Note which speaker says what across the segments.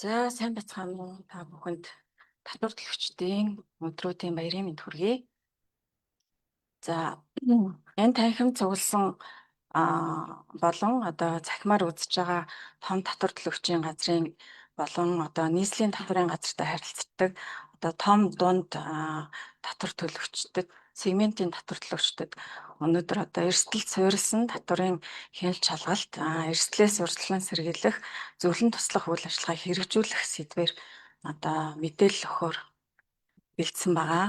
Speaker 1: За сайн бацхан уу та бүхэнд татвар төлөгчдийн өдрүүдийн баярын мэнд хүргэе. За энэ танхим цугласан болон одоо цахимаар үзэж байгаа том татвар төлөгчийн газрын болон одоо нийслэлийн татварын газартай харилцдаг одоо том дунд татвар төлөгчдөд сегментийн татвар төлөгчдөд өнөөдөр одоо эрсдэл суурилсан татварын хяналт шалгалт эрсдлээс урьдчилан сэргийлэх зөвлөн туслах үйл ажиллагааг хэрэгжүүлэх сэдвээр одоо мэдээлэл өгөхөөр бэлдсэн байгаа.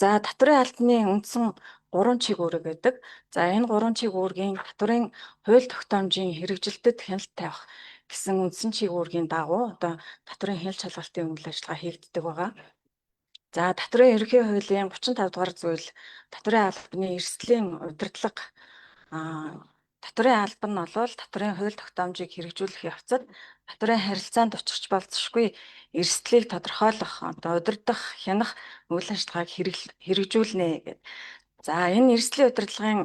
Speaker 1: За татварын албаны үндсэн 3 чиг үүрэг байдаг. За энэ 3 чиг үүргийн татварын хууль тогтоомжийн хэрэгжилтэд хяналт тавих гэсэн үндсэн чиг үүргийн дагуу одоо татварын хяналт шалгалтын үйл ажиллагаа хийгддэг байгаа. За татварын ерөнхий хуулийн 35 дугаар зүйл татварын албаны эрсдлийн удирдлага татварын алба нь бол татварын хууль тогтоомжийг хэрэгжүүлэх явцад татварын харилцаанд учирч болзошгүй эрсдлийг тодорхойлох одоо удирдах хянах үйл ажиллагааг хэрэгжүүлнэ гэдэг. За энэ эрсдлийн удирдлагын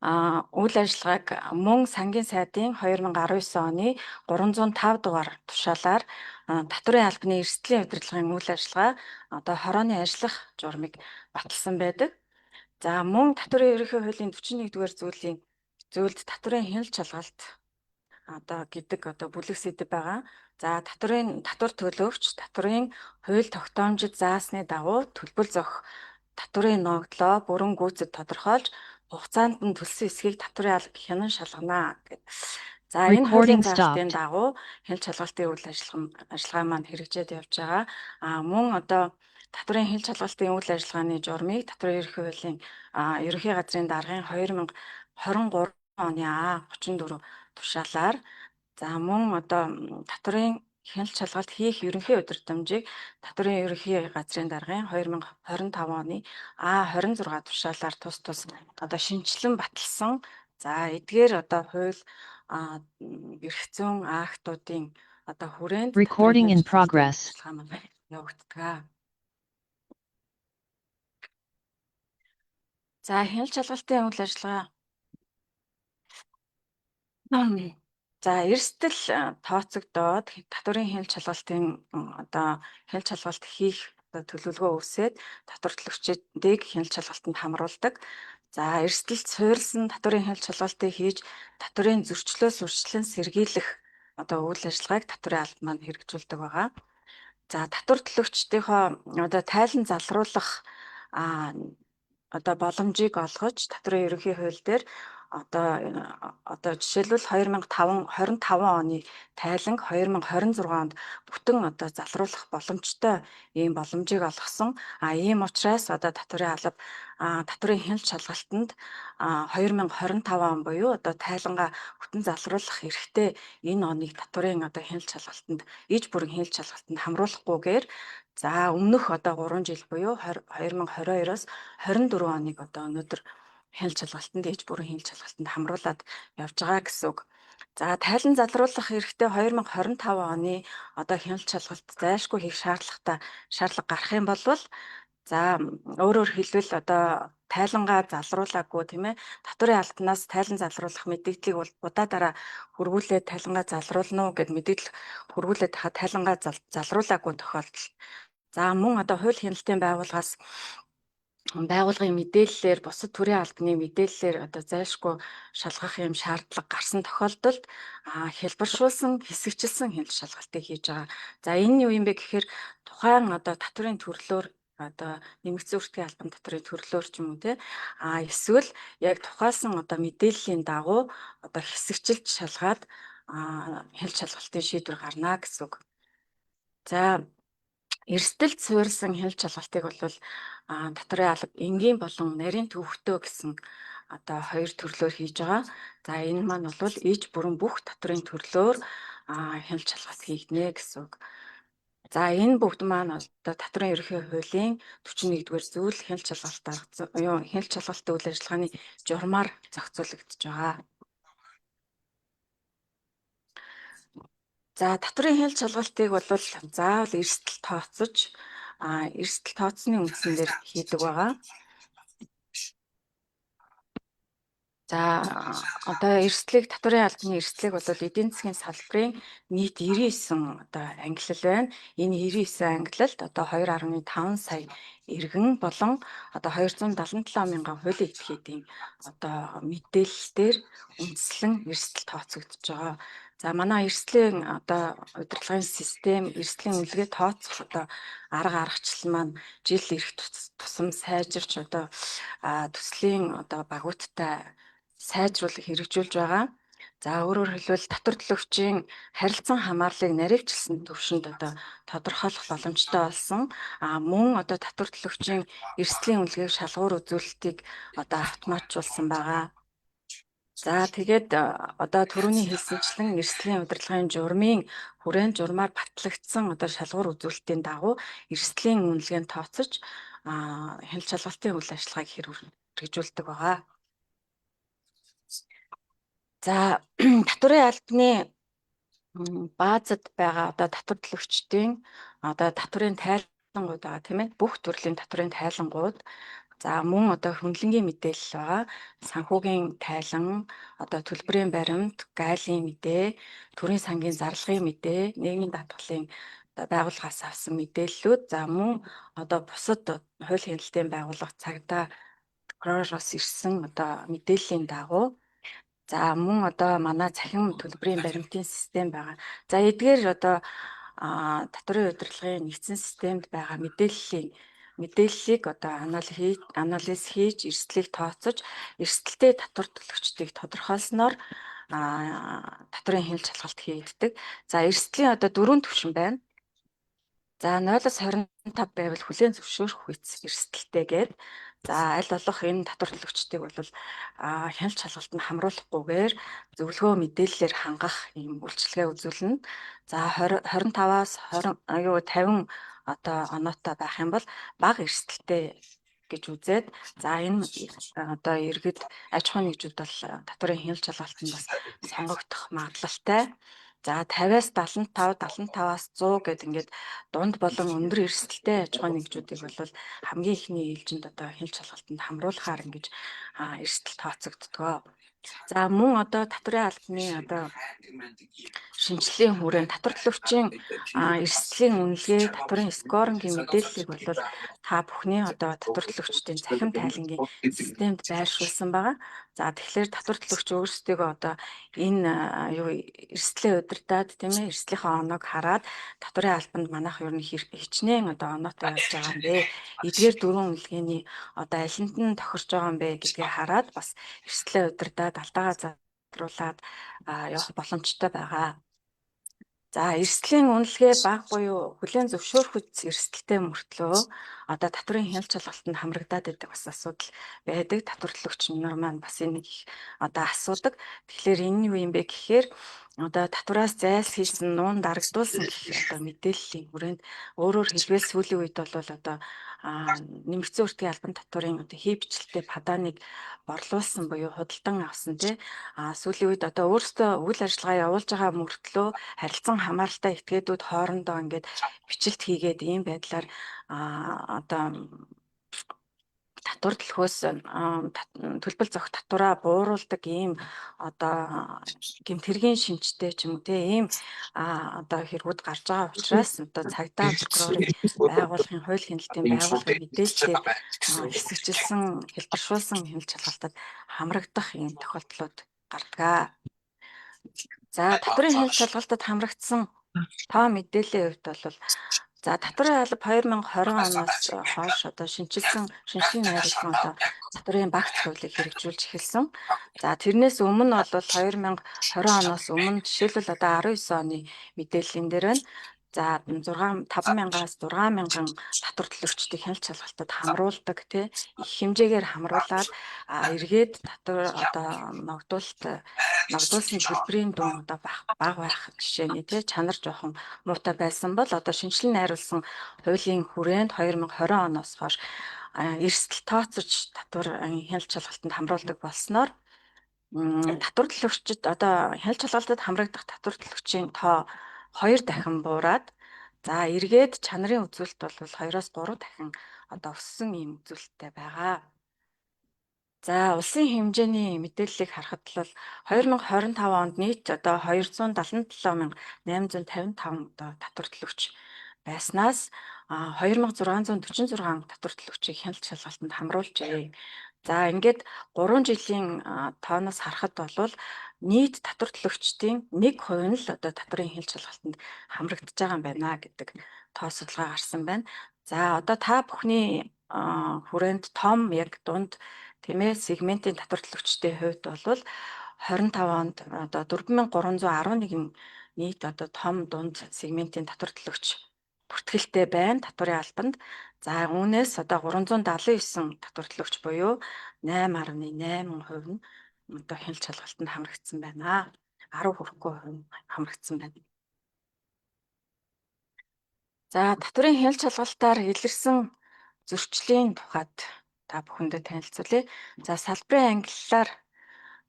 Speaker 1: үйл ажиллагааг мөн сангийн сайдын 2019 оны 305 дугаар тушаалаар татварын албаны эрсдлийн удирдлагын үйл ажиллагаа одоо хорооны ажиллах журмыг баталсан байдаг. За мөн татварын ерөнхий хуулийн 41-р зүйлд татварын хяналт шалгалт одоо гэдэг одоо бүлэг сэдэв байгаа. За татвар төлөвч татварын хууль тогтоомжид заасны дагуу төлбөр зохих татварын ногдлоо бүрэн гүйцэд тодорхойлж хугацаанд нь төлсөн эсхийг татварын алба хянан шалгана гэдэг. За энэ хуулийн заалтын дагуу хяналт шалгалтын үйл ажиллагаа маань хэрэгжээд явж байгаа. Мөн одоо татварын хяналт шалгалтын үйл ажиллагааны журмыг татварын ерөнхий хуулийн ерөнхий газрын даргын 2023 оны 34 тушаалаар за мөн одоо татварын хяналт шалгалт хийх ерөнхий удирдамжийг татварын ерөнхий газрын даргын 2025 оны 26 тушаалаар тус одоо шинжилэн баталсан. За эдгээр одоо хууль эрх зүйн актуудын одоо хүрээнд
Speaker 2: recording in progress
Speaker 1: явагддаг. За хяналт шалгалтын үйл ажиллагаа за эрсдэл тооцогдоод татварын хяналт шалгалтын одоо хяналт шалгалт хийх төлөвлөгөө өсөөд татвар төлөгчдийг хяналт шалгалтанд хамруулдаг. За эрсдэлд суурилсан татварын хяналт шалгалтыг хийж татварын зөрчлөөс урьдчилан сэргийлэх одоо үйл ажиллагааг татварын алба маань хэрэгжүүлдэг байгаа. За татвар төлөгчдийнхөө одоо тайлан залруулах одоо боломжийг олгож татварын ерөнхий хууль дээр одоо жишээлбэл 2025 оны тайланг 2026 онд бүтэн одоо залруулах боломжтой ийм боломжийг олгосон. Ийм учраас одоо татварын алба татварын хяналт шалгалтанд 2025 он буюу одоо тайлангаа бүтэн залруулах эрхтэй энэ оныг татварын одоо хяналт шалгалтанд иж бүрэн хяналт шалгалтанд хамруулахгүйгээр за өмнөх одоо 3 жил буюу 2022-оос 24 оныг одоо өнөөдөр хяналт шалгалтанд иж бүрэн хяналт шалгалтанд хамруулад явж байгаа гэсэн үг. За тайлан залруулах эрхтэй 2025 оны одоо хяналт шалгалт зайлшгүй хийх шаардлага гарах юм бол за өөрөөр хэлбэл одоо тайлангаа залруулаагүй тийм ээ татварын албанаас тайлан залруулах мэдээллийг бол удаа хөрвүүлээд тайлангаа залруулна уу гэд мэдээлэл хөрвүүлээд тайлангаа залруулаагүй тохиолдол. За мөн одоо хууль хяналтын байгууллагын мэдээллээр бусад төрийн албаны мэдээллээр одоо зайлшгүй шалгах юм шаардлага гарсан тохиолдолд хэлбэршүүлсэн хэсэгчилсэн хяналт шалгалтыг хийж байгаа. За энэ нь юу юм бэ гэхээр тухайн одоо татварын төрлөөр одоо нэмэгдсэн үртгийн албан татварын төрлөөр ч юм уу те эсвэл яг тухайлсан одоо мэдээллийн дагуу одоо хэсэгчилж шалгаад хяналт шалгалтын шийдвэр гарна гэсэн үг. За эрсдэлд суурилсан хяналт шалгалтыг бол татварын алба энгийн болон нарийн төвхтөө гэсэн одоо хоёр төрлөөр хийж байгаа. За энэ маань бол иж бүрэн бүх татварын төрлөөр хяналт шалгалт хийгднэ гэсэн үг. За энэ бүгд маань одоо татварын ерөнхий хуулийн 41-р зүйл хяналт шалгалтын үйл ажиллагааны журмаар зохицуулагдж байгаа. За татварын хяналт шалгалтыг бол заавал эрсдэл тооцож эрсдэл тооцсны үндсэн дээр хийдэг байгаа. За одоо эрсдлийг татварын албаны эрсдлийг бол эдийн засгийн салбарын нийт 99 одоо ангилал байна. Энэ 99 ангилалд одоо 2.5 сая иргэн болон одоо 277 мянган хуулийн этгээдийн одоо мэдээлэлээр үндэслэн эрсдэл тооцогдож байгаа. За манай эрсдлийн одоо удирдлагын систем, эрсдлийн үнэлгээ тооцох одоо арга аргачлал маань жил ирэх тусам сайжирч одоо төслийн одоо багууттай сайжруулах хэрэгжүүлж байгаа. За өөрөөр хэлбэл татвар төлөгчийн харилцан хамаарлыг нарийвчилсан төвшөнд одоо тодорхойлох боломжтой болсон. Мөн одоо татвар төлөгчийн эрсдлийн үнэлгээг шалгуур үзүүлэлтийг одоо автоматжуулсан байгаа. За тэгээд одоо түрүүний хэлсэнчлэн эрсдлийн удирдлагын журмын хүрээнд журмаар батлагдсан одоо шалгуур үзүүлэлтийн дагуу эрсдлийн үнэлгээнд тооцож хяналт шалгалтын үйл ажиллагааг хэрэгжүүлдэг байгаа. За татварын албаны баазад байгаа одоо татвар төлөгчдийн одоо татварын тайлангууд байгаа тийм ээ. Бүх төрлийн татварын тайлангууд за мөн одоо хөндлөнгийн мэдээлэл байгаа. Санхүүгийн тайлан, одоо төлбөрийн баримт, гайлын мэдээ, төрийн сангийн зарлагын мэдээ, нийгмийн даатгалын байгууллагаас авсан мэдээллүүд за мөн одоо бусад хууль хяналтын байгууллага цагдаа прокуророос ирсэн одоо мэдээллийн дагуу за мөн одоо манай цахим төлбөрийн баримтын систем байгаа. За эдгээр одоо татварын удирдлагын нэгдсэн системд байгаа мэдээллийг одоо анализ хийж эрсдлийг тооцож эрсдэлтэй татвар төлөгчдийг тодорхойлсноор татварын хяналт шалгалт хийгддэг. За эрсдлийн одоо 4 түвшин байна. За 0-25 байвал хүлээн зөвшөөрөх үйц эрсдэлтэйгээд за аль болох энэ татвар төлөгчдийг бол хяналт шалгалтанд хамруулахгүйгээр зөвлөгөө мэдээллээр хангах ийм үйлчилгээ үзүүлнэ. За 25-аас 50 одоо оноотой байх юм бол бага эрсдэлтэй гэж үзээд за энэ одоо иргэд аж ахуйн нэгжүүд бол татварын хяналт шалгалтанд бас сонгогдох магадлалтай. За 50-аас 75, 75-аас 100 гэд ингээд дунд болон өндөр эрсдэлтэй аж ахуйн нэгжүүдийг бол хамгийн ихний ээлжинд одоо хяналт шалгалтанд хамруулахаар ингэж эрсдэл тооцогддог. За мөн одоо татварын албаны одоо шинжилгээний хүрээнд татвар төлөгчийн эрсдлийн үнэлгээ, татварын скорингийн мэдээллийг бол та бүхний одоо татвар төлөгчдийн цахим тайлангийн системд байршуулсан байгаа. За тэгэхээр татвар төлөгч өөрсдөө одоо энэ эрсдлээ удирдаад тийм ээ эрсдлийнхаа оноог хараад татварын албанд манайх ер нь хичнээн одоо оноотой явж байгаа юм бэ. Эдгээр дөрвөн үнэлгээний одоо алинд нь тохирч байгаа юм бэ гэдгийг хараад бас эрсдлээ удирдаад алдаагаа залруулад явах боломжтой байгаа. За эрсдлийн үнэлгээ бага буюу хүлээн зөвшөөрөх үс эрсдэлтэй мөртлөө одоо татварын хяналт шалгалтанд хамрагдаад байдаг бас асуудал байдаг. Татвар төлөгч нар маань бас энийг одоо асуудаг. Тэгэхээр энэ нь юу юм бэ гэхээр одоо татвараас зайлсхийсэн нуун дарагдуулсан гэх одоо мэдээллийн хүрээнд өөрөөр хэлбэл сүүлийн үед бол одоо нэмэгдсэн өртгийн албан татварын одоо хий бичлэлтэй падааныг борлуулсан буюу худалдан авсан тий сүүлийн үед одоо өөрсдөө үйл ажиллагаа явуулж байгаа мөртлөө харилцан хамааралтай этгээдүүд хоорондоо ингээд бичлэлт хийгээд ийм байдлаар одоо татвар төлөхөөс төлбөл зохих татвараа бууруулдаг ийм одоо гэмт хэргийн шинжтэй ч юм уу тийм ийм одоо хэрэгүүд гарч байгаа учраас одоо цагдаа прокурорын байгууллагын хууль хяналтын байгууллагын мэдээллээр хэсэгчилсэн хэлбэршүүлсэн хяналт шалгалтад хамрагдах ийм тохиолдлууд гардаг. За татварын хяналт шалгалтад хамрагдсан тоо мэдээллийн хувьд бол за татварын алба 2020 оноос хойш одоо шинжилгээ найруулсан одоо татварын багц хуулийг хэрэгжүүлж эхэлсэн. За тэрнээс өмнө бол 2020 оноос өмнө жишээлбэл одоо 19 оны мэдээллийн дээр байна. За 5,000-аас 6,000 татвар төлөгчдийг хяналт шалгалтад хамруулдаг тий их хэмжээгээр хамруулад эргээд татвар одоо ногдуулсан төлбөрийн дун одоо бага байх жишээний тий чанар жоохон муутай байсан бол одоо шинжилэн найруулсан хуулийн хүрээнд 2020 оноос хойш эрсдэл тооцож татвар хяналт шалгалтанд хамруулдаг болсноор татвар төлөгчид одоо хяналт шалгалтад хамрагдах татвар төлөгчийн тоо 2 дахин буураад за эргээд чанарын үзүүлэлт бол 2-оос 3 дахин одоо өссөн ийм үзүүлэлттэй байгаа. За, улсын хэмжээний мэдээллийг харахад бол 2025 онд нийт одоо 277,855 одоо татвар төлөгч байснаас 2646 татвар төлөгчийг хяналт шалгалтанд хамруулжээ. За, ингээд 3 жилийн тооноос харахад бол нийт татвар төлөгчдийн 1% нь л одоо татварын хяналт шалгалтанд хамрагдаж байгаа юм байна гэдэг тоо судалгаа гарсан байна. За, одоо та бүхний хүрээнд том яг дунд тийм ээ сегментийн татвар төлөгчдийн хувьд бол 25 онд одоо 4311 нийт одоо том дунд сегментийн татвар төлөгч бүртгэлтэй байна татварын албанд. За, үүнээс одоо 379 татвар төлөгч буюу 8.8% нь одоо хяналт шалгалтанд хамрагдсан байна. 10 хүрэхгүй хувь нь хамрагдсан байна. За, татварын хяналт шалгалтаар илэрсэн зөрчлийн тухайд та бүхэндээ танилцуулъя. За, салбарын ангиллаар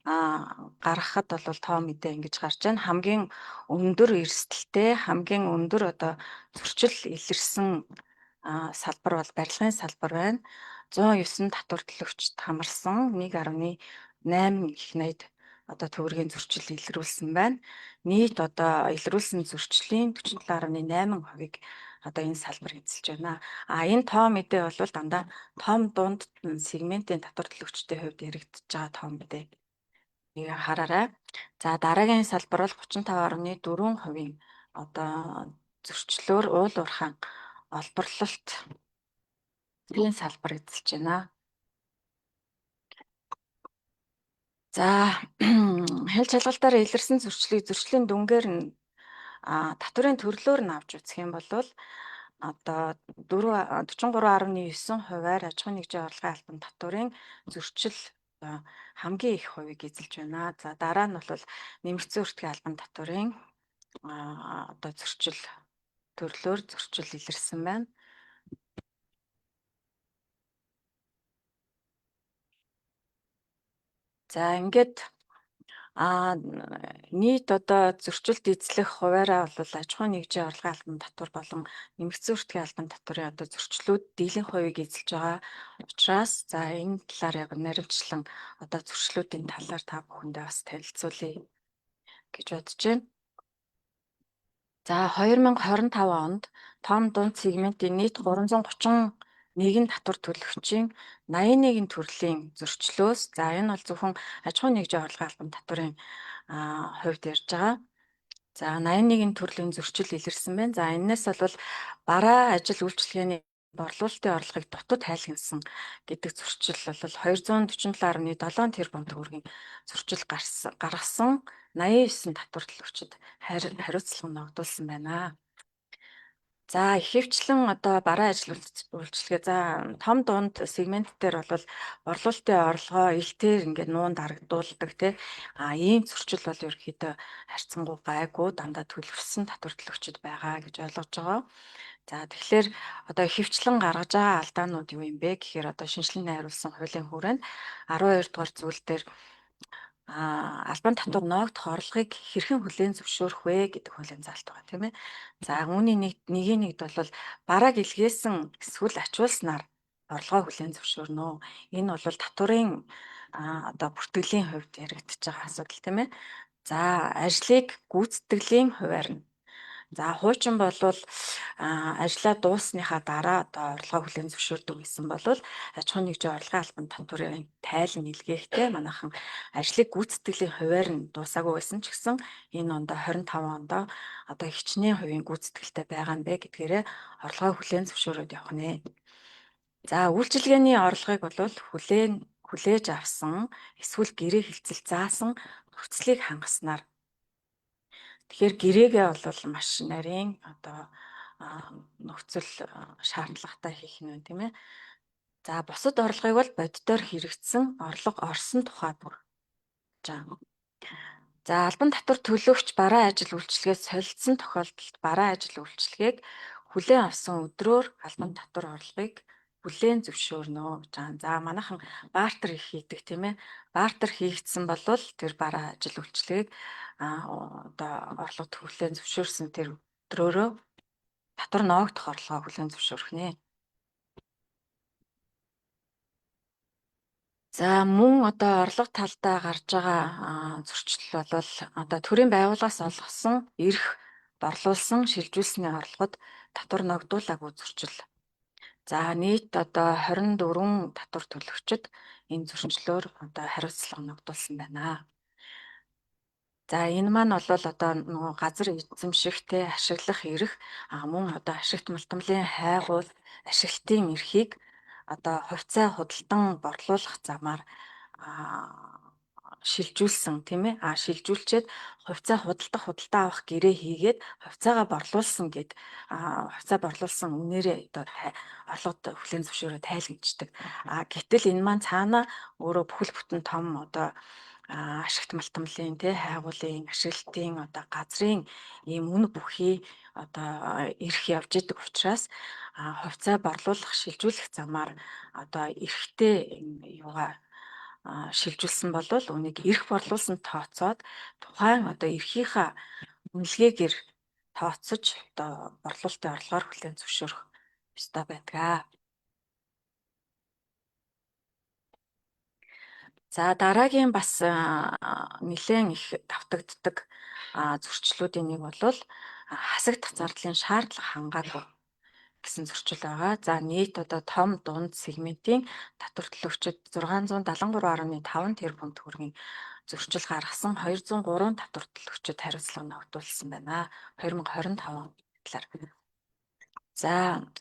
Speaker 1: гаргахад бол тоо мэдээ ингэж гарч байна. Хамгийн өндөр эрсдэлтэй, хамгийн өндөр одоо зөрчил илэрсэн салбар бол барилгын салбар байна. 109 татвар төлөгчд хамарсан 1.8 их найд одоо төгрөгийн зөрчил илрүүлсэн байна. Нийт одоо илрүүлсэн зөрчлийн 47.8%-ийг одоо энэ салбар эзэлж байна. Энэ тоо мэдээ бол дандаа том дунд сегментийн татвар төлөгчдийн хувьд яригдчихэж байгаа тоо мэдээ. Нэг хараарай. За, дараагийн салбар бол 35.4% одоо зөрчлөөр уул уурхайн олборлолт энэ салбар эзэлж байна. За, хяналт шалгалтаар илэрсэн зөрчлийн дүнгээр нь татварын төрлөөр нь авч үзэх юм бол одоо 43.9%-аар аж ахуйн нэгжийн орлогын албан татварын зөрчил хамгийн их хувийг эзэлж байна. За, дараа нь бол нэмэгдсэн өртгийн албан татварын одоо зөрчил төрлөөр зөрчил илэрсэн байна. За, ингээд нийт одоо зөрчилд эзлэх хуваараа бол аж ахуйн нэгжийн орлогын албан татвар болон нэмэгдсэн өртгийн албан татварын одоо зөрчлүүд дийлэн хувийг эзэлж байгаа учраас за энэ талаар яг наривчлан одоо зөрчлүүдийн талаар та бүхэндээ бас танилцуулъя гэж бодож байна. За, 2025 онд том дунд сегментийн нийт 331 татвар төлөгчийн 81 төрлийн зөрчлөөс за энэ бол зөвхөн аж ахуйн нэгжийн орлогын албан татварын хувьд ярьж байгаа. За, 81 төрлийн зөрчил илэрсэн байна. За, энэс бол бараа ажил үйлчилгээний борлуулалтын орлогыг дутуу тайлгнасан гэдэг зөрчил бол 247.7 тэрбум төгрөгийн зөрчил гаргасан 89 татвар төлөгчид хариуцлага ногдуулсан байна. За, ихэвчлэн одоо бараа ажил үйлчилгээ за том дунд сегмент дээр бол борлуулалтын орлогоо илтээр ингээд нуун дарагдуулдаг тийм ийм зөрчил бол ерөөхдөө харьцангуй гайгүй дандаа төлөвлөсөн татвар төлөгчд байгаа гэж ойлгож байгаа. За, тэгэхээр одоо ихэвчлэн гаргаж байгаа алдаанууд юу юм бэ гэхээр одоо шинжилгээ найруулсан хуулийн хүрээнд 12 дугаар зүйл дээр албан татвар ноогдох орлогыг хэрхэн хүлээн зөвшөөрөх вэ гэдэг хуулийн заалт байгаа тийм ээ. За, үүний нэгд бол барааг илгээсэн эсвэл ачуулснаар орлогоо хүлээн зөвшөөрнө. Энэ бол татварын одоо бүртгэлийн хувьд яригдчихэж байгаа асуудал тийм ээ. За, ажлыг гүйцэтгэлийн хуваар нь за, хуучин болвол ажлаа дуусныхаа дараа одоо орлогоо хүлээн зөвшөөрдөг гэсэн бол аж ахуйн нэгжийн орлогын албан татварын тайлан илгээхдээ манайхан ажлыг гүйцэтгэлийн хуваар нь дуусаагүй байсан ч гэсэн энэ ондоо 25 ондоо одоо хичнээн хувийн гүйцэтгэлтэй байгаа нь бэ гэдгээрээ орлогоо хүлээн зөвшөөрөөд явах нэ. За, үйлчилгээний орлогыг бол хүлээж авсан эсвэл гэрээ хилцэл заасан нөхцөлийг хангаснаар тэгэхээр гэрээгээ бол маш нарийн одоо нөхцөл шаардлагатай хийх нь байна тийм ээ. За, бусад орлогыг бол боддоор хэрэгцсэн орлого орсон тухай бүр жаа. За, албан татвар төлөгч бараа ажил үйлчилгээ солилцсон тохиолдолд бараа ажил үйлчилгээг хүлээн авсан өдрөөр албан татвар орлогыг хүлээн зөвшөөрнө. За, манайхан бартер хийдэг тийм ээ. Бартер хийгдсэн бол тэр бараа ажил үйлчилгээг одоо орлогод хүлээн зөвшөөрсөн тэр өдрөөрөө татвар ноогдох орлогоо хүлээн зөвшөөрөх нэ. За мөн одоо орлого талдаа гарч байгаа зөрчил бол одоо төрийн байгууллагаас олгосон эрх борлуулсан шилжүүлсний орлогод татвар ногдуулаагүй зөрчил. За нийт одоо 24 татвар төлөгчид энэ зөрчлөөр одоо хариуцлага ногдуулсан байна. За энэ маань бол одоо нөгөө газар эзэмшихтэй ашиглах эрх мөн одоо ашигт малтмлын хайгуул ашиглалтын эрхийг одоо хувьцаа худалдан борлуулах замаар шилжүүлсэн тийм ээ шилжүүлчихэд хувьцаа худалдаа авах гэрээ хийгээд хувьцаагаа борлуулсан гэд хувьцаа борлуулсан үнээрээ одоо орлогод хүлээн зөвшөөрөө тайлгнаждаг. Гэтэл энэ маань цаана өөрөө бүхэл бүтэн том одоо ашигт малтмлын тий хайгуулын ашиглалтын одоо газрын ийм үн бүхий одоо эрх явж идэг учраас хувьцаа борлуулах шилжүүлэх замаар одоо эрхтэй юугаа шилжүүлсэн болвол үнийг эрх борлуулсан тооцоод тухайн одоо эрхийнхаа үнэлгээгээр тооцож одоо борлуулалтын орлогоор хүлээн зөвшөөрөх ёстой байдаг. За дараагийн бас нэлээд их давтагддаг зөрчлүүдийн нэг бол хасагдах зардлын шаардлага хангаагүй гэсэн зөрчил байгаа. За нийт одоо том дунд сегментийн татвар төлөгчид 673.5 тэрбум төгрөгийн зөрчил гаргасан 203 татвар төлөгчид хариуцлага ногдуулсан байна. 2025 талаар. За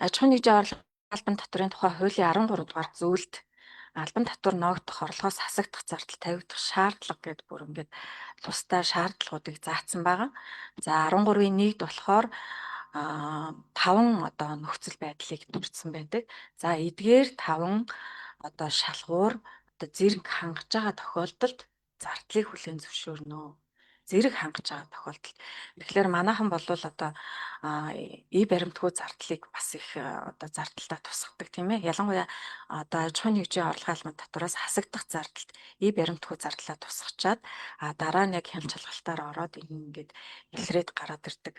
Speaker 1: аж ахуйн нэгжийн орлого албан татврын тухай хуулийн 13 дугаар зүйлд албан татвар ногдох орлогоос хасагдах зардал тавигдах шаардлага гэдэг бүр ингээд тусдаа шаардлагуудыг заасан байгаа. За 13-ийн 1-д болохоор 5 одоо нөхцөл байдлыг дурдсан байдаг. За эдгээр 5 одоо шалгуур одоо зэрэг хангаж байгаа тохиолдолд зардлыг хүлээн зөвшөөрнө. Зэрэг хангаж байгаа тохиолдолд. Тэгэхээр манайхан бол одоо баримтгүй зардлыг бас их одоо зардалтай тусгадаг тийм ээ. Ялангуяа одоо аж ахуйн нэгжийн орлого албан татвараас хасагдах зардалд баримтгүй зардлаа тусгачаад дараа нь яг хяналт шалгалтаар ороод ингээд илрээд гараад ирдэг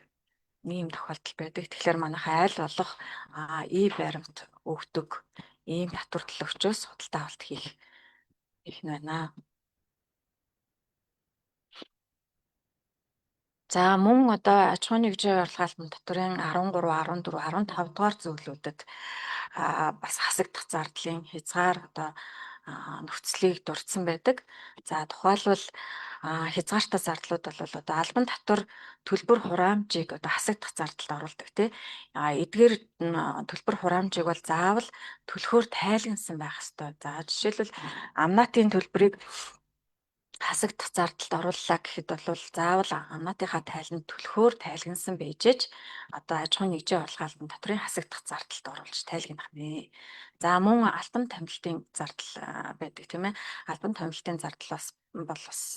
Speaker 1: ийм тохиолдол байдаг. Тэгэхээр манайхаа аль болох баримт өгдөг ийм татвар төлөгчөөс худалдаа авалт хийх байна. За мөн одоо аж ахуйн нэгжийн орлого албан татврын 13, 14, 15 дугаар зөвлөлүүдэд бас хасагдах зардлын хязгаар одоо нөхцөлийг дурдсан байдаг. За тухайлбал хязгаартай зардлууд бол одоо албан татвар төлбөр хураамжийг одоо хасагдах зардалд оруулдаг тий. Эдгээр төлбөр хураамжийг бол заавал төлөхөөр тайлгнасан байх ёстой. За жишээлбэл амнаатын төлбөрийг хасагдах зардалд орууллаа гэхэд бол заавал амнаатынхаа тайланд төлөхөөр тайлгнасан байжээч одоо аж ахуйн нэгжийн орлого албан татврын хасагдах зардалд оруулж тайлгнах нэ. За мөн албан томилтын зардал байдаг тийм ээ. Албан томилтын зардал бас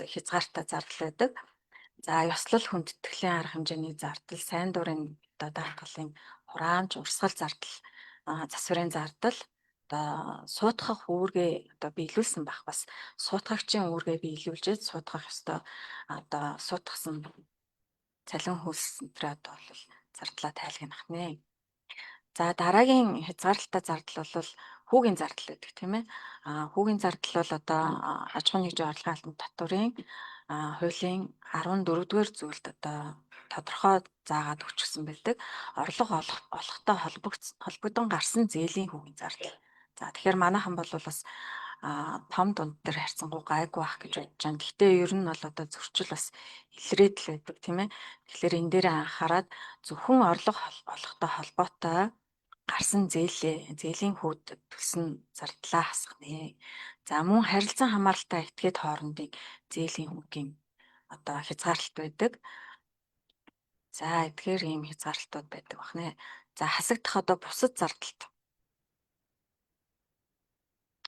Speaker 1: хязгаартай зардал байдаг. За ёслол хүндэтгэлийн арга хэмжээний зардал, сайн дурын одоо даатгалын хураамж, урсгал зардал, засварын зардал одоо суудгах үүргээ одоо биелүүлсэн байх бас суудгагчийн үүргээ биелүүлжээд суудгах ёстой одоо суудгасан цалин хөлсөнтрээд бол зардлаа тайлгнах нэ. За дараагийн хязгаарлалтай зардал бол хүүгийн зардал гэдэг тийм ээ. Хүүгийн зардал бол одоо аж ахуйн нэгжийн орлогын албан татврын хуулийн 14-р зүйлд одоо тодорхой заагаад өгчихсөн байдаг. Орлого олохтой холбогдсон гарсан зээлийн хүүгийн зардал. За тэгэхээр манайхан бол бас том дунд дээр харьцангуй гайгүй байх гэж бодож байна. Гэхдээ ер нь бол одоо зөрчил бас илрээд л байдаг тийм ээ. Тэгэхээр энэ дээр анхаарад зөвхөн орлого олохтой холбоотой гарсан зээлийн хүүд төлсөн зардлаа хасах нэ. За мөн харилцан хамааралтай этгээд хоорондын зээлийн хүүгийн одоо хязгаарлалт байдаг. За эдгээр ийм хязгаарлалтууд байдаг бахнэ. За хасагдах одоо бусад зардалт.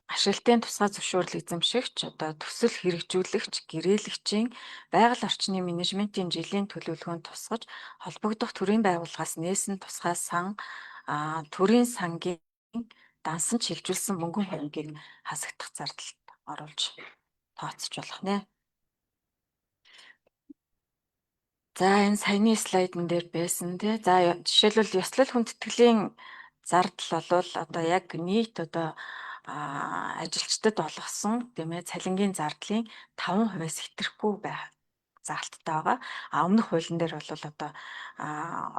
Speaker 1: Ашиглалтын тусгай зөвшөөрөл эзэмшигч, одоо төсөл хэрэгжүүлэгч, гэрээлэгчийн байгаль орчны менежментийн жилийн төлөвлөгөөнд тусгаж холбогдох төрийн байгууллагаас нээсэн тусгай сан, төрийн сангийн дансанд шилжүүлсэн мөнгөн хөрөнгийг хасагдах зардалд оруулж тооцож болох нэ. За энэ саяны слайдн дээр байсан тий. За жишээлбэл ёслол хүндэтгэлийн зардал бол одоо яг нийт одоо ажилчдад болгосон тийм ээ цалингийн зардлын 5%-аас хэтрэхгүй байх заалттай байгаа. Өмнөх хуулийн дээр бол одоо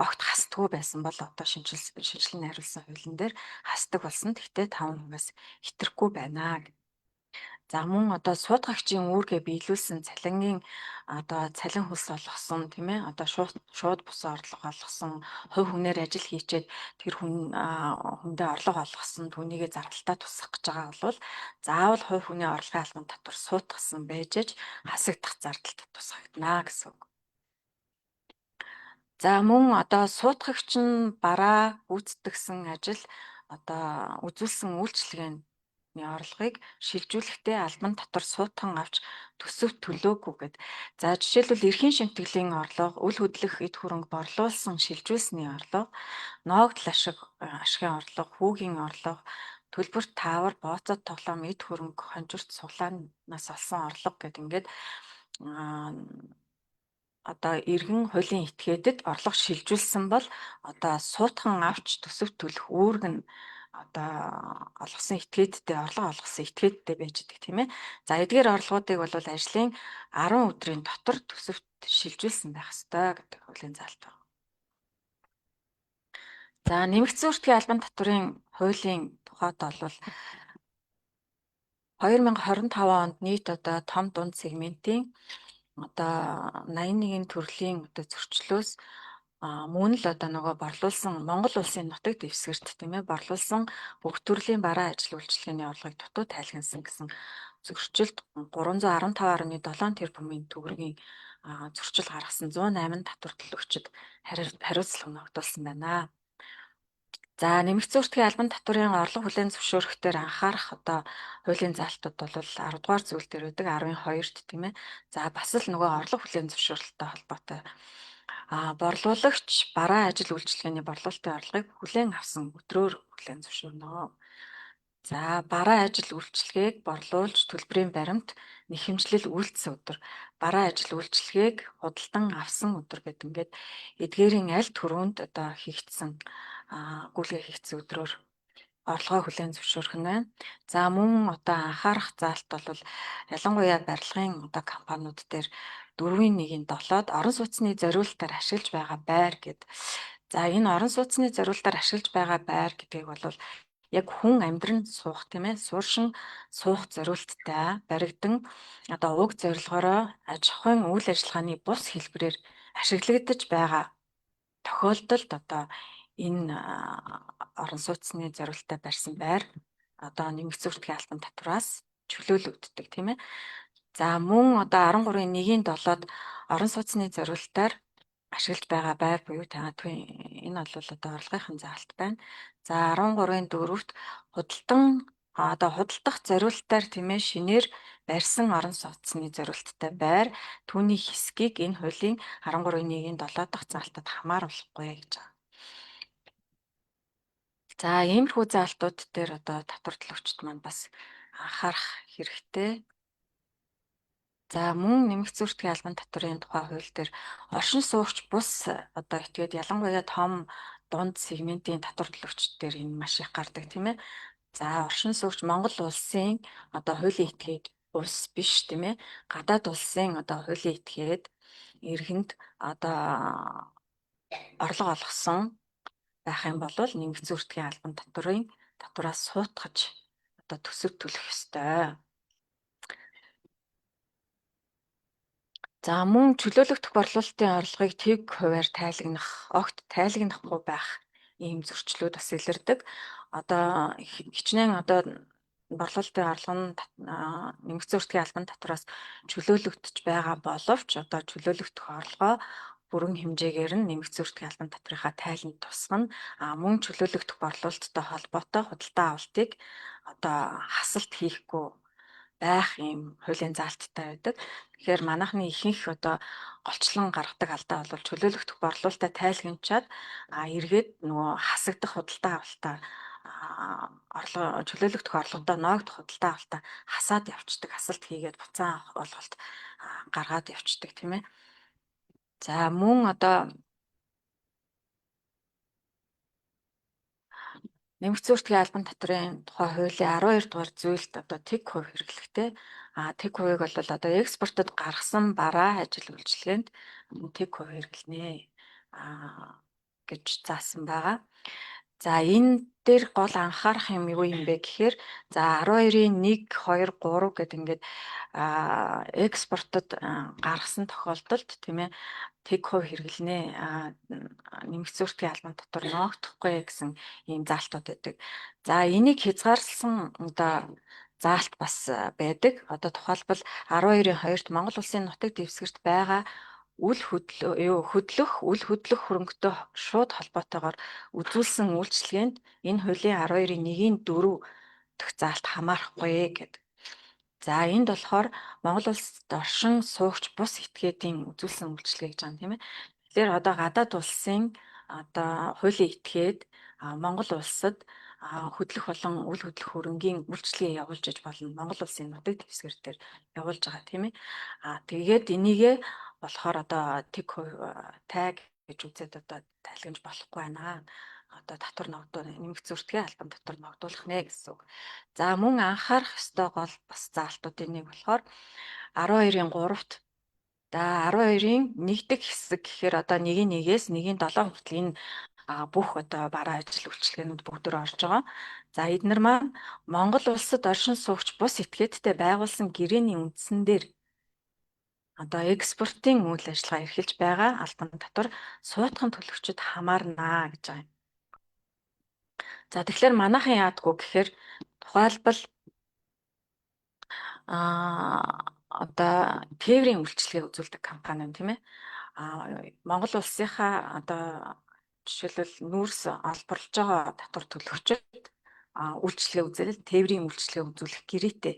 Speaker 1: огт хасдаггүй байсан бол одоо шинжилэн найруулсан хуулийн дээр хасдаг болсон. Гэхдээ 5%-аас хэтрэхгүй байна. За мөн одоо суудгаагчийн үүргээ биелүүлсэн цалингийн одоо цалин хөлс олгосон тийм ээ одоо шууд бусан орлого олгосон хувь хүнээр ажил хийчээд тэр хүндээ орлого олгосон түүнийгээ зардалтаа тусгах гэж байгаа бол заавал хувь хүний орлогын албан татвар суутгасан байж аж хасагдах зардалт тусгагдана гэсэн үг. За мөн одоо суудгаагч нь бараа гүйцэтгэсэн ажил одоо үзүүлсэн үйлчлэгээний орлогыг шилжүүлэхдээ албан татвар суутхан авч төсөв төлөөгүй гэд. За жишээлбэл эрхийн шимтгэлийн орлого, үл хөдлөх эд хөрөнгө борлуулсан шилжүүлсний орлого, ноогдол ашигын орлого, хүүгийн орлого, төлбөрт таавар, бооцоод тоглоом, эд хөрөнгө, хонжирт суглаанаас олсон орлого гэд ингээд одоо эргэн хуулийн этгээдэд орлого шилжүүлсэн бол одоо суутхан авч төсөв төлөх үүрэг нь одоо олгосон этгээдтэй орлого олгосон этгээдтэй байж байгаа тийм ээ. За эдгээр орлогуудыг бол ажлын 10 өдрийн дотор төсөвт шилжүүлсэн байх ёстой гэдэг хуулийн заалт байна. За нэмэгдсэн үртгийн албан татврын хуулийн тухайд бол 2025 онд нийт одоо том дунд сегментийн одоо 81 төрлийн одоо зөрчлөөс мөн л одоо нөгөө борлуулсан Монгол улсын нутаг дэвсгэрт тийм ээ борлуулсан бүх төрлийн бараа ажил үйлчилгээний орлогыг дутуу тайлгнасан гэсэн зөрчилд 315.7 тэрбумын төгрөгийн зөрчил гаргасан 108 татвар төлөгчид хариуцлага ногдуулсан байна. За нэмэгдсэн үртгийн албан татврын орлого хүлээн зөвшөөрөхөөр анхаарах одоо хуулийн заалтууд бол 10 дугаар зүйл дээр байдаг 12-т тийм ээ. За бас л нөгөө орлого хүлээн зөвшөөрөлттэй холбоотой борлуулагч бараа ажил үйлчилгээний борлуулалтын орлогыг хүлээн авсан өдрөөр хүлээн зөвшөөрнө. За бараа ажил үйлчилгээг борлуулж төлбөрийн баримт нэхэмжлэл үйлдсэн өдөр, бараа ажил үйлчилгээг худалдан авсан өдөр гэдэг ингээд эдгээрийн аль түрүүнд одоо хийгдсэн гүйлгээ хийгдсэн өдрөөр орлогоо хүлээн зөвшөөрөх нь байна. За мөн одоо анхаарах заалт бол ялангуяа барилгын одоо компаниуд дээр 4.1-7-д орон сууцны зориулалтаар ашиглаж байгаа байр гэд. За энэ орон сууцны зориулалтаар ашиглаж байгаа байр гэдгийг бол яг хүн амьдран суух тийм ээ сууршин суух зориулттай баригдан одоо уг зорилгоороо аж ахуйн үйл ажиллагааны бус хэлбэрээр ашиглагдаж байгаа тохиолдолд одоо энэ орон сууцны зориулалтаа барьсан байр одоо нэмэгдсэн үртгийн албан татвараас чөлөөлөгддөг тийм ээ. За мөн одоо 13.1-7-д орон сууцны зориулалтаар ашиглаж байгаа байр буюу таатгүй энэ бол одоо орлогын заалт байна. За 13.4-т худалдах зориулалтаар тийм ээ шинээр барьсан орон сууцны зориулалттай байр түүний хэсгийг энэ хуулийн 13.1-7 дахь заалтад хамааруулахгүй гэж байна. За иймэрхүү заалтууд дээр одоо татвар төлөгчд маань бас анхаарах хэрэгтэй. За мөн нэмэгдсэн үртгийн албан татврын тухай хууль дээр оршин суугч бус одоо этгээд ялангуяа том дунд сегментийн татвар төлөгчдээр энэ маш их гардаг тийм ээ. За оршин суугч Монгол улсын одоо хуулийн этгээд улс биш тийм ээ. Гадаад улсын одоо хуулийн этгээд иргэнд одоо орлого олгосон байх юм бол нэмэгдсэн үртгийн албан татвараас суутгаж одоо төсөв төлөх ёстой. За мөн чөлөөлөгдөх борлуулалтын орлогыг тэг хувиар тайлагнах, огт тайлагнахгүй байх ийм зөрчлүүд бас илэрдэг. Одоо хичнээн одоо борлуулалтын орлого нь нэмэгдсэн үртгийн албан татвараас чөлөөлөгдөж байгаа боловч одоо чөлөөлөгдөх орлогоо бүрэн хэмжээгээр нь нэмэгдсэн үртгийн албан татврынхаа тайланд тусгана. Мөн чөлөөлөгдөх борлуулалттай холбоотой худалдаа авалтыг одоо хасалт хийхгүй байх ийм хуулийн заалттай байдаг. Тэгэхээр манайхны ихэнх одоо голчлон гаргадаг алдаа бол чөлөөлөгдөх борлуулалтаа тайлагнчаад эргээд нөгөө хасагдах худалдаа авалтаа чөлөөлөгдөх орлогодоо ноогдох худалдаа авалтаа хасаад явцдаг, хасалт хийгээд буцаан олголт гаргаад явцдаг тийм ээ. За мөн одоо Нэмэгдсэн үртгийн албан татврын тухай хуулийн 12 дугаар зүйлд одоо тэг хувь хэрэглэхтэй. Тэг хувийг бол одоо экспортод гаргасан бараа ажил үйлчилгээнд тэг хувь хэрэглэнэ гэж заасан байгаа. За энэ дээр гол анхаарах юм юу юм бэ гэхээр за 12-ийн 1, 2, 3 гэдэг ингээд экспортод гаргасан тохиолдолд тийм ээ тэг хувь хэрэглэнэ нэмэгдсэн үртгийн албан татвар ногдохгүй гэсэн ийм заалтууд байдаг. За энийг хязгаарласан одоо заалт бас байдаг. Одоо тухайлбал 12-ийн 2-т Монгол улсын нутаг дэвсгэрт байгаа үл хөдлөх хөрөнгөтэй шууд холбоотойгоор үзүүлсэн үйлчилгээнд энэ хуулийн 12-ийн 1-ийн 4 дахь заалт хамаарахгүй гэдэг. За энд болохоор Монгол улсад оршин суугч бус этгээдийн үзүүлсэн үйлчилгээ гэж байгаа юм тийм ээ. Тэгэхээр одоо гадаад улсын одоо хуулийн этгээд Монгол улсад хөдлөх болон үл хөдлөх хөрөнгийн үйлчилгээ явуулж иж болно. Монгол улсын нутаг дэвсгэр дээр явуулж байгаа тийм ээ. Тэгээд энийгээ болохоор одоо тэг таг гэж үзээд одоо тайлгнаж болохгүй байна. Одоо татвар нэмэгдсэн үртгийн албан татвар ногдуулах нэ гэсэн үг. За мөн анхаарах ёстой гол бас заалтуудын нэг болохоор 12-ийн 3-т за 12-ийн 1 дэх хэсэг гэхээр одоо 1-ээс 1-7 хүртэл энэ бүх одоо бараа ажил үйлчилгээнүүд бүгдээр орж байгаа. За эднэр маань Монгол улсад оршин суугч бус этгээдтэй байгуулсан гэрээний үндсэн дээр одоо экспортын үйл ажиллагаа эрхэлж байгаа албан татвар суутхан төлөгчид хамаарна гэж байгаа юм. За тэгэхээр манайхан яадгүй гэхээр тухайлбал одоо тээврийн үйлчилгээ үзүүлдэг компани юм тийм ээ. Монгол улсынхаа одоо жишээлбэл нүүрс олборлож байгаа татвар төлөгчид үйлчилгээ үзэл тээврийн үйлчилгээ үзүүлэх гэрээтэй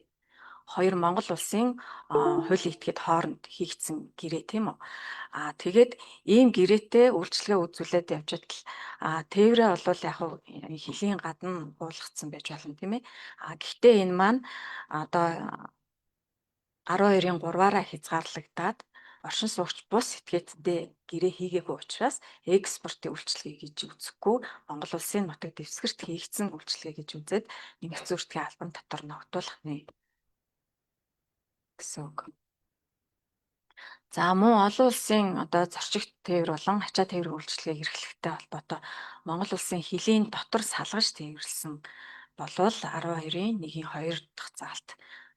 Speaker 1: хоёр Монгол улсын хуулийн этгээд хооронд хийгдсэн гэрээ тийм үү. Тэгээд ийм гэрээтэй үйлчилгээ үзүүлээд явж байтал тээврээ бол яг хэлийн гадна буулгацсан байж болно тийм ээ. Гэхдээ энэ маань одоо 12-ийн 3-аараа хязгаарлагдаад оршин суугч бус этгээдтэй гэрээ хийгээгүй учраас экспортын үйлчилгээ гэж үзэхгүй Монгол улсын нутаг дэвсгэрт хийгдсэн үйлчилгээ гэж үзээд нэмэгдсэн үртгийн албан татвар ногдуулах нэ гэсэн үг. За мөн олон улсын одоо зорчигт тээвэр болон ачаа тээврийн үйлчилгээг эрхлэхтэй холбоотой Монгол улсын хилийн дотор салгаж тээвэрлсэн болвол 12-ийн 1-ийн 2 дахь заалт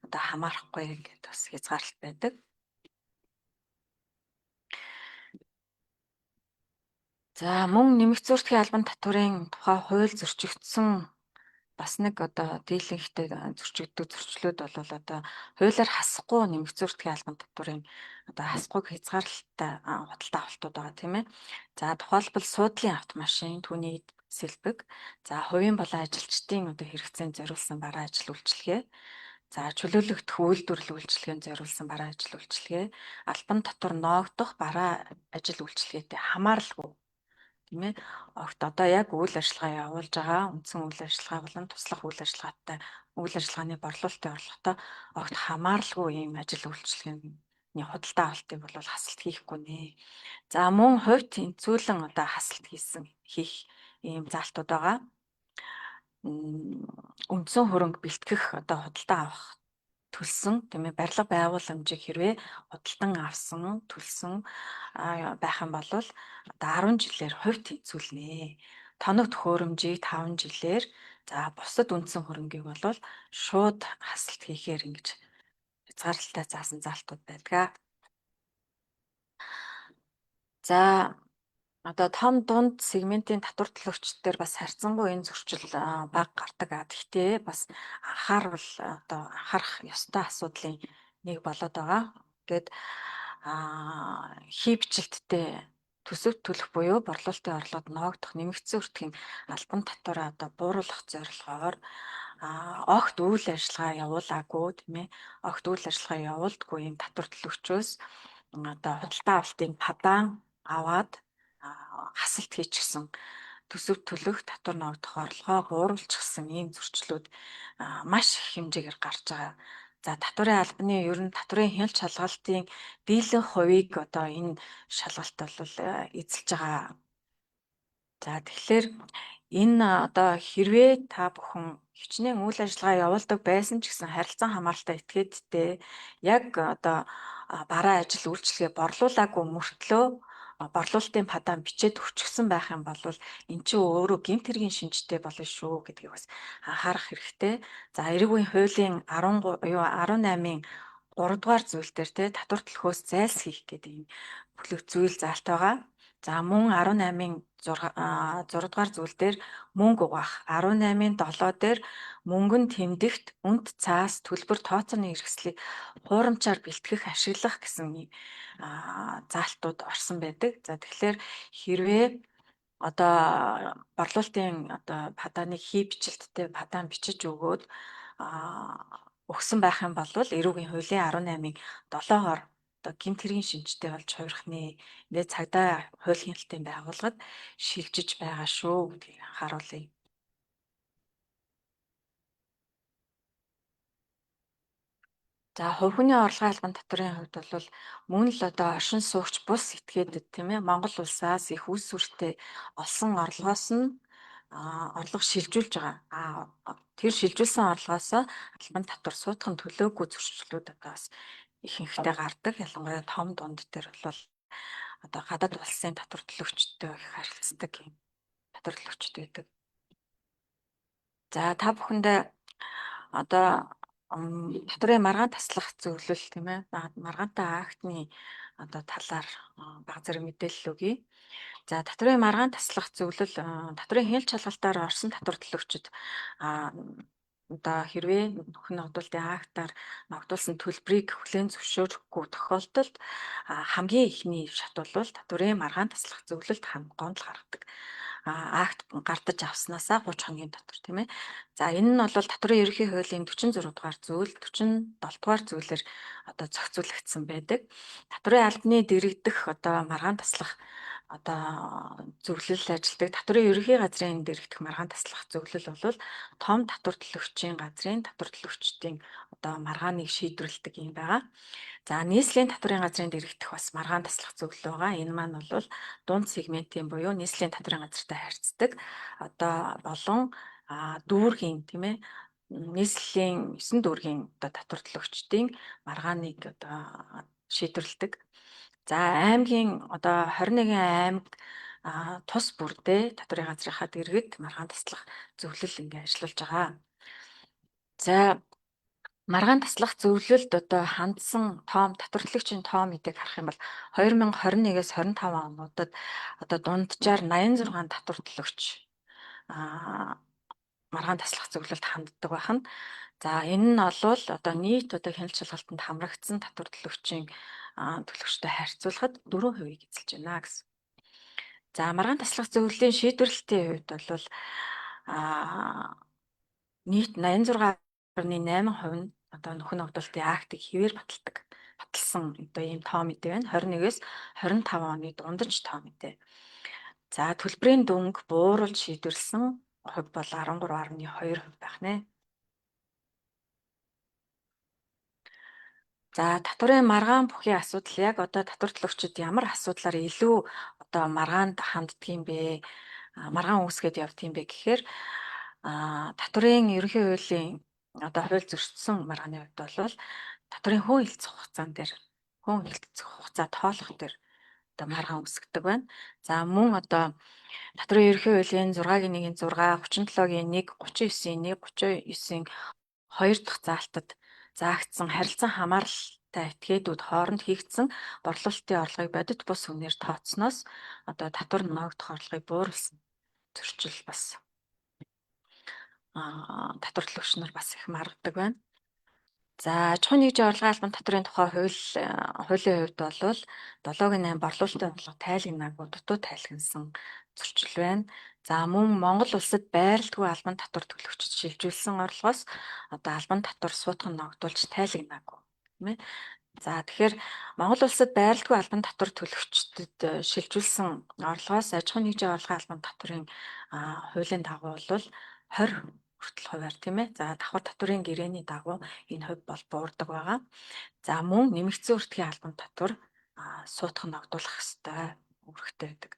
Speaker 1: одоо хамаарахгүй гэдэг бас хязгаарлалт байдаг. За мөн нэмэгдсэн үртгийн албан татврын тухай хууль зөрчигдсөн бас нэг одоо дийлэнхтэй зөрчигддөг зөрчлүүд бол одоо хуулиар хасахгүй нэмэгдсэн үртгийн албан татврын одоо хасгүйг хязгаарлалттай худалдаа авалтууд байгаа тийм ээ. За тухайлбал суудлын автомашин, түүний сэлбэг, за хувийн болон ажилчдын одоо хэрэгцээнд зориулсан бараа ажил үйлчилгээ, за чөлөөлөгдөх үйлдвэрлэл үйлчилгээнд зориулсан бараа ажил үйлчилгээ, албан татвар ноогдох бараа ажил үйлчилгээтэй хамааралгүй тийм ээ. Огт одоо яг үйл ажиллагаа явуулж байгаа үндсэн үйл ажиллагаа болон туслах үйл ажиллагаатай үйл ажиллагааны борлуулалтын орлоготой огт хамааралгүй ийм ажил үйлчилгээний худалдаа авалтыг бол хасалт хийхгүй нэ. За мөн хувьд тэнцвүүлэн одоо хасалт хийх ийм заалтууд байгаа. Үндсэн хөрөнгө бэлтгэх одоо худалдаа авах төлсөн тийм ээ барилга байгууламжийг хэрвээ худалдан авсан төлсөн байх юм бол одоо 10 жилээр хувь тэнцвүүлнэ. Тоног төхөөрөмжийг 5 жилээр за бусад үндсэн хөрөнгийг бол шууд хасалт хийхээр ингэж хязгаарлалтай заасан заалтууд байдаг. За одоо том дунд сегментийн татвар төлөгчддөр бас харьцангуй энэ зөрчил бага гардаг. Гэхдээ бас анхаарах ёстой асуудлын нэг болоод байгаа. Гэт хий бичлэгттэй төсөв төлөх буюу борлуулалтын орлогод ноогдох нэмэгдсэн үртгийн албан татвараа одоо бууруулах зорилгоор огт үйл ажиллагаа явуулаагүй тийм ээ. Огт үйл ажиллагаа явуулдаггүй ийм татвар төлөгчөөс одоо худалдаа авалтын падаан аваад хасалт хийчихсэн төсөв төлөх татвар ногдох орлогоо бууруулчихсан ийм зөрчлүүд маш их хэмжээгээр гарч байгаа. За татварын албаны ер нь татварын хяналт шалгалтын дийлэнх хувийг одоо энэ шалгалт бол эзэлж байгаа. За тэгэхээр Энэ одоо хэрвээ та бүхэн хичнээн үйл ажиллагаа явуулдаг байсан ч гэсэн харилцан хамааралтай этгээдтэй яг одоо бараа ажил үйлчлэгээ борлуулаагүй мөртлөө борлуулалтын падаа бичээд өчгсөн байх юм бол эн чинь өөрөө гэмт хэргийн шинжтэй болно шүү гэдгийг бас анхаарах хэрэгтэй. За эрэг үеийн хуулийн 13 юу 18-ын 3 дугаар зүйл дээр те татвар төлөхөөс зайлсхийх гэдэг юм бүлэг зүйл заалт байгаа. За мөн 18-ын 6 дугаар зүйл дээр мөнгө угаах, 18-ын 7 дээр мөнгөн тэмдэгт үнд цаас төлбөр тооцооны хэрэгслийг хуурамчаар бэлтгэх, ашиглах гэсэн заалтууд орсон байдаг. За тэгэхээр хэрвээ одоо борлуулалтын одоо падааны хий бичлэлттэй падаан бичиж өгөөд өгсөн байх юм бол эрүүгийн хуулийн 18-ын 7-оор одоо гэмт хэргийн шинжтэй болж хувирах нэ. Ингээд цагдаа хууль хяналтын байгууллагад шилжиж байгаа шүү гэдгийг анхааруулъя. За хувь хүний орлогын албан татврын хувьд бол мөн л одоо оршин суугч бус этгээдэд тийм ээ Монгол улсаас их үс сүртэй олсон орлогоос нь орлого шилжүүлж байгаа. Тэр шилжүүлсэн орлогоос албан татвар суутхан төлөөгүй зөрчлүүд одоо бас ихэнхдээ гардаг. Ялангуяа том дунд дээр бол одоо гадаад улсын татвар төлөгчтэй их харилцдаг юм татвар төлөгчд байдаг. За та бүхэндээ одоо татврын маргаан таслах зөвлөл тийм ээ маргаантай актны одоо талаар бага зэрэг мэдээлэл өгье. За татврын маргаан таслах зөвлөл татврын хяналт шалгалтаар орсон татвар төлөгчд одоо хэрвээ нөхөн ногдуулалтын актаар ногдуулсан төлбөрийг хүлээн зөвшөөрөхгүй тохиолдолд хамгийн ихний шат бол татврын маргаан таслах зөвлөлд гомдол гаргадаг. Акт гардаж авснаасаа 30 хоногийн дотор тийм ээ. За энэ нь бол татврын ерөнхий хуулийн 46 дугаар зүйл, 47 дугаар зүйлээр одоо зохицуулагдсан байдаг. Татврын албаны дэрэгдэх одоо маргаан таслах одоо зөвлөл ажилдаг. Татврын ерөнхий газрын дэрэгдэх маргаан таслах зөвлөл бол том татвар төлөгчийн газрын татвар төлөгчдийн одоо маргааныг шийдвэрлэдэг юм байгаа. За нийслэлийн татврын газрын дэрэгдэх бас маргаан таслах зөвлөл байгаа. Энэ маань бол дунд сегментийн буюу нийслэлийн татврын газартай харьцдаг одоо болон дүүргийн тийм ээ нийслэлийн 9 дүүргийн одоо татвар төлөгчдийн маргааныг одоо шийдвэрлэдэг. За аймгийн одоо 21 аймаг тус бүрдээ татврын газрынхаа дэргэд маргаан таслах зөвлөл ингээ ажиллуулж байгаа. За маргаан таслах зөвлөлд одоо хандсан тоом татвар төлөгчийн тоом эдэг харах юм бол 2021-с 25 онуудад одоо дунджаар 86 татвар төлөгч маргаан таслах зөвлөлд ханддаг байна. За энэ нь олвол одоо нийт одоо хяналт шалгалтанд хамрагдсан татвар төлөгчийн төлөгчтэй харьцуулахад 4% эзэлж байна гэсэн. За маргаан таслах зөвлөлийн шийдвэрлэлтийн хувьд бол нийт 86.8% нь одоо нөхөн ногдуулалтын актыг хэвээр баталсан одоо ийм тоо мэдээ байна. 21-с 25 оны дундаж тоо мэдээ. За төлбөрийн дүнг бууруулж шийдвэрлсэн хувь бол 13.2% байх нэ. За татврын маргаан бүхий асуудал яг одоо татвар төлөгчид ямар асуудлаар илүү одоо маргаанд ханддаг юм бэ? Маргаан үүсгээд явдаг юм бэ гэхээр татврын ерөнхий хуулийн одоо хууль зөрчсөн маргааны хувьд бол татврын хүн хэлцэх хугацаа тоолох дээр одоо маргаан үүсгдэг байна. За мөн одоо татврын ерөнхий хуулийн 6-гийн 1-ийн 6, 37-гийн 1, 39-ийн 1, 39-ийн 2 дахь заалтад заагдсан харилцан хамааралтай этгээдүүд хооронд хийгдсэн борлуулалтын орлогыг бодит бус үнээр тооцсноос одоо татвар ногдох орлогыг бууруулсан зөрчил бас татвар төлөгч нар бас их маргадаг байна. За аж ахуйн нэгжийн орлогын албан татврын тухай хуулийн хувьд бол 7-8 борлуулалтын орлого тайлагнаагүй дутуу тайлагнсан зөрчил байна. За мөн Монгол улсад байралтгүй албан татвар төлөгчд шилжүүлсэн орлогоос одоо албан татвар суутхан ногдуулж тайлагнаагүй тийм ээ. За тэгэхээр Монгол улсад байралтгүй албан татвар төлөгчдөд шилжүүлсэн орлогоос аж ахуйн нэгжийн орлогын албан татврын хуулийн дагуу бол 20 хүртэл хувиар тийм ээ. За давхар татврын гэрээний дагуу энэ хувь бол буурдаг байгаа. За мөн нэмэгдсэн өртгийн албан татвар суутхан ногдуулах ёстой үүрэгтэй байдаг.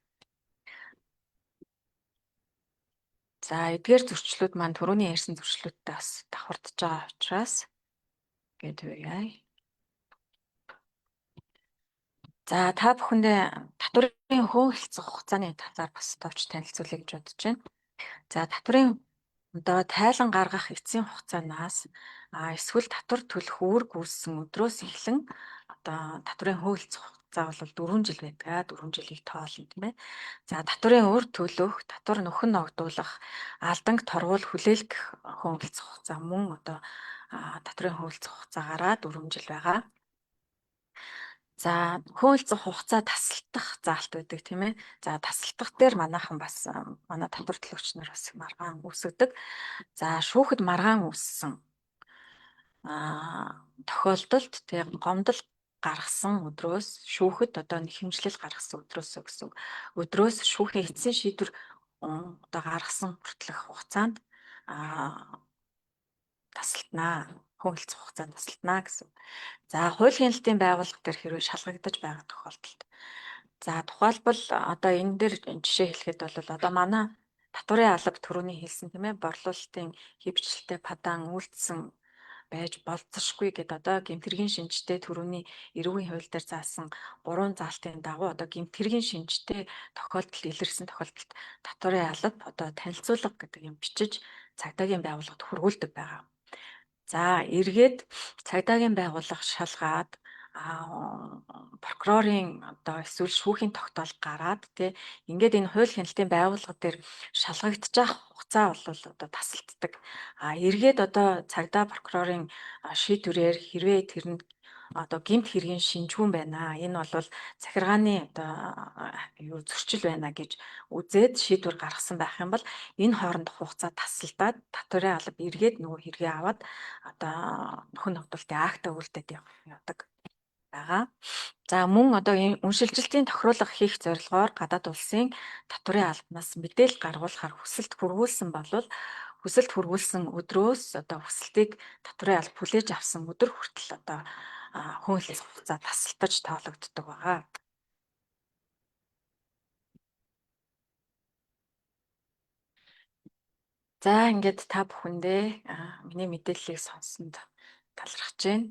Speaker 1: За эдгээр зөрчлүүд маань түрүүний ярьсан зөрчлүүдтэй бас давхардж байгаа учраас гээд үеэ. За та бүхэндээ татврын хөөгөлцөх хугацааны талаар бас товч танилцуулъя гэж бодож байна. За татврын одоо тайлан гаргах эцсийн хугацаанаас эсвэл татвар төлөх үүрэг үүссэн өдрөөс эхлэн одоо татврын хөөгөлцөх хугацаа бол 4 жил байдаг. 4 жилийг тоолно тийм ээ. За татврын үр төлөх, татвар нөхөн ногдуулах, алданг торгуул хүлээлгэх хөөгөлцөх хугацаа мөн одоо татврын хөөгөлцөх хугацаагаараа 4 жил байгаа. За хөөгөлцөх хугацаа тасалдах заалт байдаг тийм ээ. За тасалдах дээр манайхан бас манай татвар төлөгч нар бас маргаан үүсгдэг. За шүүхэд маргаан үүссэн тохиолдолд тэг гомдол гаргасан өдрөөс шүүхэд одоо нэхэмжлэл гаргасан өдрөөс гэсэн өдрөөс шүүхийн эцсийн шийдвэр одоо гаргасан хүртэлх хугацаанд тасалднаа. Хөөгөлцөх хугацаанд тасалднаа гэсэн. За хууль хяналтын байгууллага дээр хэрвээ шалгагдаж байгаа тохиолдолд. За тухайлбал одоо энэ дээр жишээ хэлэхэд бол одоо манай татварын алба түрүүний хэлсэн тийм ээ борлуулалтын хэвчлэлтэй падаан үйлдсэн байж болцсошгүй гэд одоо гэмтэргийн шинжтэй түрүүний эрүүгийн хууль дээр заасан 3 заалтын дагуу одоо гэмтэргийн шинжтэй тохиолдолд илэрсэн тохиолдолд татварын алба одоо танилцуулга гэдэг юм бичиж цагдаагийн байгууллагад хүргүүлдэг байгаа. За эргээд цагдаагийн байгууллага шалгаад прокурорын одоо эсвэл шүүхийн тогтоол гараад тий ингээд энэ хууль хяналтын байгууллага дээр шалгагдчих хугацаа бол одоо тасалддаг. Эргээд одоо цагдаа прокурорын шийдвэрээр хэрвээ тэрэнд одоо гэмт хэргийн шинжгүүн байна. Энэ бол захиргааны одоо юу зөрчил байна гэж үзээд шийдвэр гаргасан байх юм бол энэ хооронд хугацаа тасалдаад татварын алба эргээд нөгөө хэрэгээ аваад одоо нөхөн ногдуулалтын акта үлдээд явдаг байгаа. За мөн одоо энэ үншилжилтийн тохируулга хийх зорилгоор гадаад улсын татварын албанаас мэдээлэл гаргуулахаар хүсэлт хүргүүлсэн болвол хүсэлт хүргүүлсэн өдрөөс одоо хүсэлтийг татварын алба хүлээж авсан өдөр хүртэл одоо хөөгөлцөх хугацаа тасалдаж тоологддог байгаа. За ингээд та бүхэндээ миний мэдээллийг сонссонд талархаж байна.